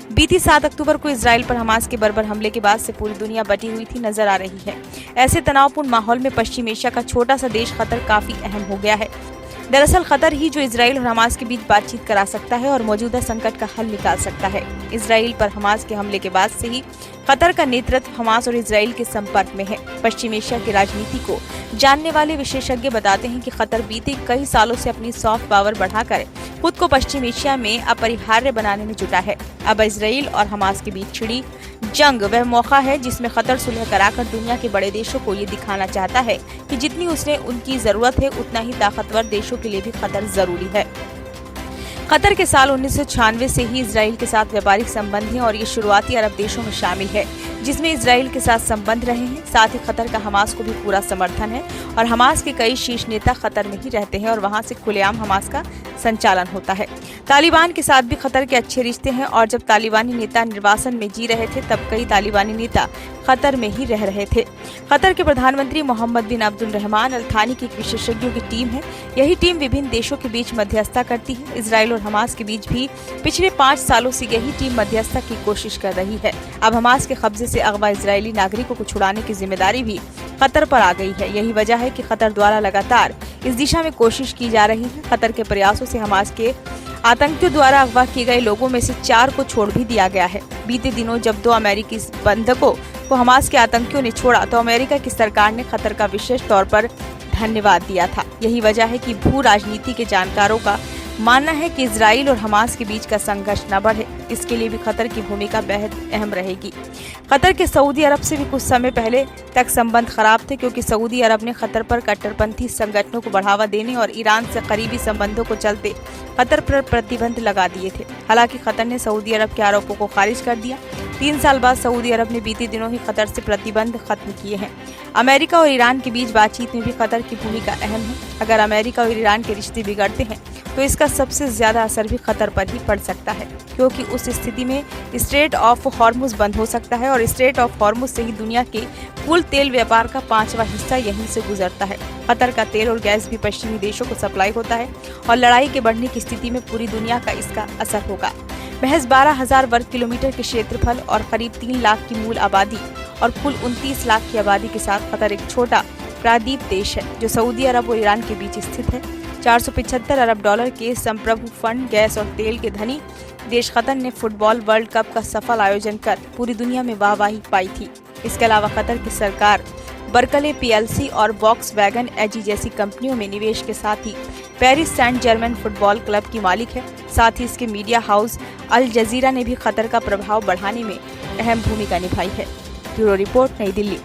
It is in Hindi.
बीती 7 अक्टूबर को इजराइल पर हमास के बर्बर हमले के बाद से पूरी दुनिया बटी हुई थी नजर आ रही है। ऐसे तनावपूर्ण माहौल में पश्चिम एशिया का छोटा सा देश कतर काफी अहम हो गया है। दरअसल कतर ही जो इजराइल और हमास के बीच बातचीत करा सकता है और मौजूदा संकट का हल निकाल सकता है। इजराइल पर हमास के हमले के बाद से ही कतर का नेतृत्व हमास और इजराइल के संपर्क में है। पश्चिम एशिया की राजनीति को जानने वाले विशेषज्ञ बताते हैं कि कतर बीते कई सालों से अपनी सॉफ्ट पावर बढ़ाकर खुद को पश्चिम एशिया में अपरिहार्य बनाने में जुटा है। अब इजराइल और हमास के बीच छिड़ी जंग वह मौका है जिसमें कतर सुलह कराकर दुनिया के बड़े देशों को ये दिखाना चाहता है कि जितनी उसने उनकी जरूरत है उतना ही ताकतवर देशों के लिए भी कतर जरूरी है। कतर के साल 1996 से ही इजराइल के साथ व्यापारिक संबंध हैं और ये शुरुआती अरब देशों में शामिल है जिसमें इजराइल के साथ संबंध रहे हैं। साथ ही कतर का हमास को भी पूरा समर्थन है और हमास के कई शीर्ष नेता कतर में ही रहते हैं और वहां से खुलेआम हमास का संचालन होता है। तालिबान के साथ भी कतर के अच्छे रिश्ते हैं और जब तालिबानी नेता निर्वासन में जी रहे थे तब कई तालिबानी नेता कतर में ही रह रहे थे। कतर के प्रधानमंत्री मोहम्मद बिन अब्दुल रहमान अल थानी की एक विशेषज्ञों की टीम है। यही टीम विभिन्न देशों के बीच मध्यस्थता करती है। इजराइल और हमास के बीच भी पिछले 5 सालों से यही टीम मध्यस्थता की कोशिश कर रही है। अब हमास के कब्जे से अगवा इजरायली नागरिकों को छुड़ाने की जिम्मेदारी भी कतर पर आ गई है। यही वजह है कि कतर द्वारा लगातार इस दिशा में कोशिश की जा रही है। कतर के प्रयासों से हमास के आतंकियों द्वारा अगवा किए गए लोगों में से 4 को छोड़ भी दिया गया है। बीते दिनों जब 2 अमेरिकी बंधकों को हमास के आतंकियों ने छोड़ा तो अमेरिका की सरकार ने कतर का विशेष तौर पर धन्यवाद दिया था। यही वजह है कि भू राजनीति के जानकारों का मानना है कि इजराइल और हमास के बीच का संघर्ष न बढ़े, इसके लिए भी कतर की भूमिका बेहद अहम रहेगी। कतर के सऊदी अरब से भी कुछ समय पहले तक संबंध खराब थे क्योंकि सऊदी अरब ने कतर पर कट्टरपंथी संगठनों को बढ़ावा देने और ईरान से करीबी संबंधों को चलते कतर पर प्रतिबंध लगा दिए थे। हालांकि कतर ने सऊदी अरब के आरोपों को खारिज कर दिया। 3 साल बाद सऊदी अरब ने बीते दिनों ही कतर से प्रतिबंध खत्म किए हैं। अमेरिका और ईरान के बीच बातचीत में भी कतर की भूमिका अहम है। अगर अमेरिका और ईरान के रिश्ते बिगड़ते हैं तो इसका सबसे ज्यादा असर भी कतर पर ही पड़ सकता है क्योंकि उस स्थिति में स्ट्रेट ऑफ हॉर्मुज बंद हो सकता है और स्ट्रेट ऑफ हॉर्मुज से ही दुनिया के कुल तेल व्यापार का 5वां हिस्सा यहीं से गुजरता है। कतर का तेल और गैस भी पश्चिमी देशों को सप्लाई होता है और लड़ाई के बढ़ने की स्थिति में पूरी दुनिया का इसका असर होगा। महज 12,000 वर्ग किलोमीटर के क्षेत्रफल और करीब 3 लाख की मूल आबादी और कुल 29 लाख की आबादी के साथ कतर एक छोटा प्रायद्वीप देश है जो सऊदी अरब और ईरान के बीच स्थित है। 475 अरब डॉलर के संप्रभु फंड गैस और तेल के धनी देश कतर ने फुटबॉल वर्ल्ड कप का सफल आयोजन कर पूरी दुनिया में वाहवाही पाई थी। इसके अलावा कतर की सरकार बर्कले पीएलसी और वॉक्सवैगन एजी जैसी कंपनियों में निवेश के साथ ही Paris Saint Germain football club की मालिक है। साथ ही इसके मीडिया हाउस अल जजीरा ने भी कतर का प्रभाव बढ़ाने में अहम भूमिका निभाई है। ब्यूरो रिपोर्ट, नई दिल्ली।